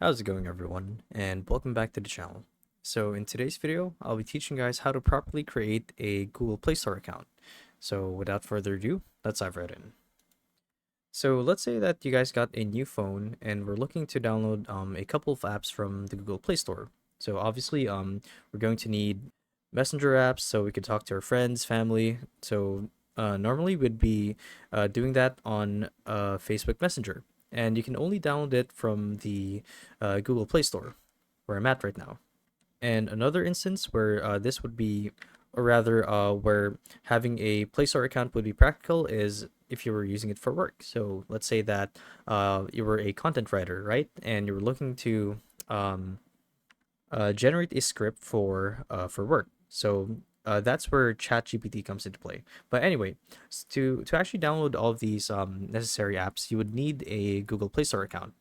How's it going, everyone, and welcome back to the channel. So in today's video, I'll be teaching you guys how to properly create a Google Play Store account. So without further ado, let's dive right in. So let's say that you guys got a new phone and we're looking to download a couple of apps from the Google Play Store. So obviously we're going to need Messenger apps so we could talk to our friends, family. So normally we'd be doing that on Facebook Messenger. And you can only download it from the Google Play Store, where I'm at right now. And another instance where this would be, or rather, where having a Play Store account would be practical is if you were using it for work. So let's say that you were a content writer, right? And you were looking to um, generate a script for work. So that's where ChatGPT comes into play. But anyway, to actually download all of these necessary apps, you would need a Google Play Store account.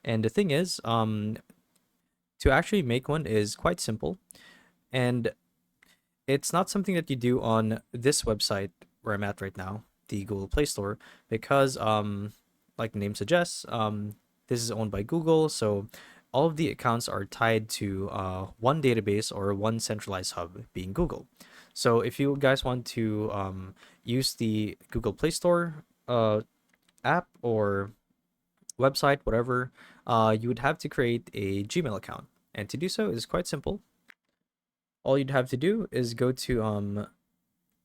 And the thing is, to actually make one is quite simple, and it's not something that you do on this website where I'm at right now, the Google Play Store, because like the name suggests, this is owned by Google, so all of the accounts are tied to one database or one centralized hub, being Google. So if you guys want to use the Google Play Store app or website, whatever, you would have to create a Gmail account. And to do so is quite simple. All you'd have to do is go to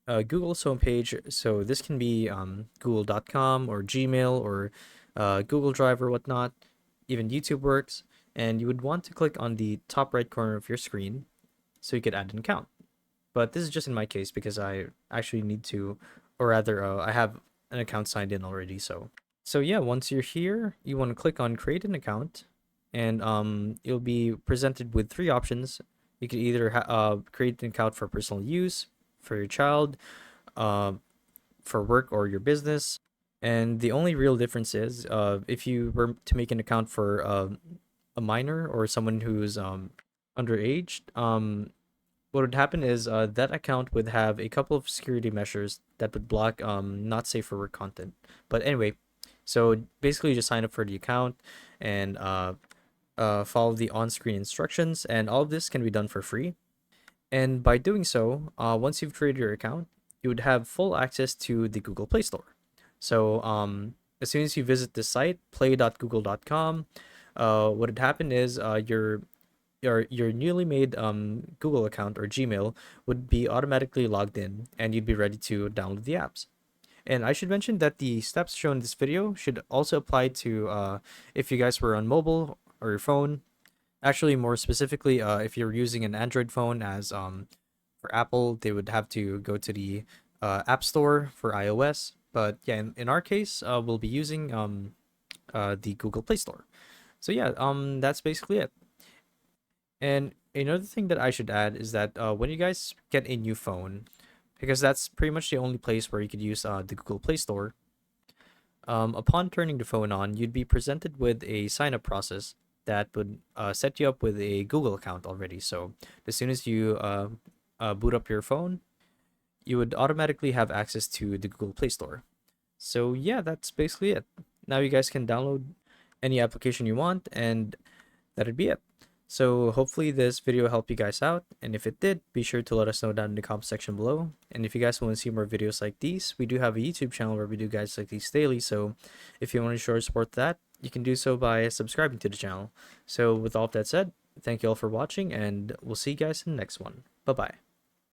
Google's homepage. So this can be google.com or Gmail or Google Drive or whatnot. Even YouTube works. And you would want to click on the top right corner of your screen so you could add an account. But this is just in my case because I actually need to, or rather, I have an account signed in already. So yeah, once you're here, you want to click on create an account, and you'll be presented with three options. You could either create an account for personal use, for your child, uh, for work or your business. And the only real difference is if you were to make an account for a minor or someone who's underage, what would happen is that account would have a couple of security measures that would block not safe for work content. But anyway, so basically you just sign up for the account and follow the on-screen instructions, and all of this can be done for free. And by doing so, once you've created your account, you would have full access to the Google Play Store. So as soon as you visit the site, play.google.com, what would happen is your newly made Google account or Gmail would be automatically logged in, and you'd be ready to download the apps. And I should mention that the steps shown in this video should also apply to if you guys were on mobile or your phone. Actually, more specifically, if you're using an Android phone, as for Apple, they would have to go to the App Store for iOS. But yeah, in our case, we'll be using the Google Play Store. So yeah, that's basically it. And another thing that I should add is that when you guys get a new phone, because that's pretty much the only place where you could use the Google Play Store, upon turning the phone on, you'd be presented with a sign up process that would set you up with a Google account already. So as soon as you boot up your phone, you would automatically have access to the Google Play Store. So yeah, that's basically it. Now you guys can download any application you want, and that'd be it. So hopefully this video helped you guys out, and if it did, be sure to let us know down in the comment section below. And if you guys want to see more videos like these, we do have a YouTube channel where we do guides like these daily, so if you want to show your support that, you can do so by subscribing to the channel. So with all of that said, thank you all for watching, and we'll see you guys in the next one. Bye bye.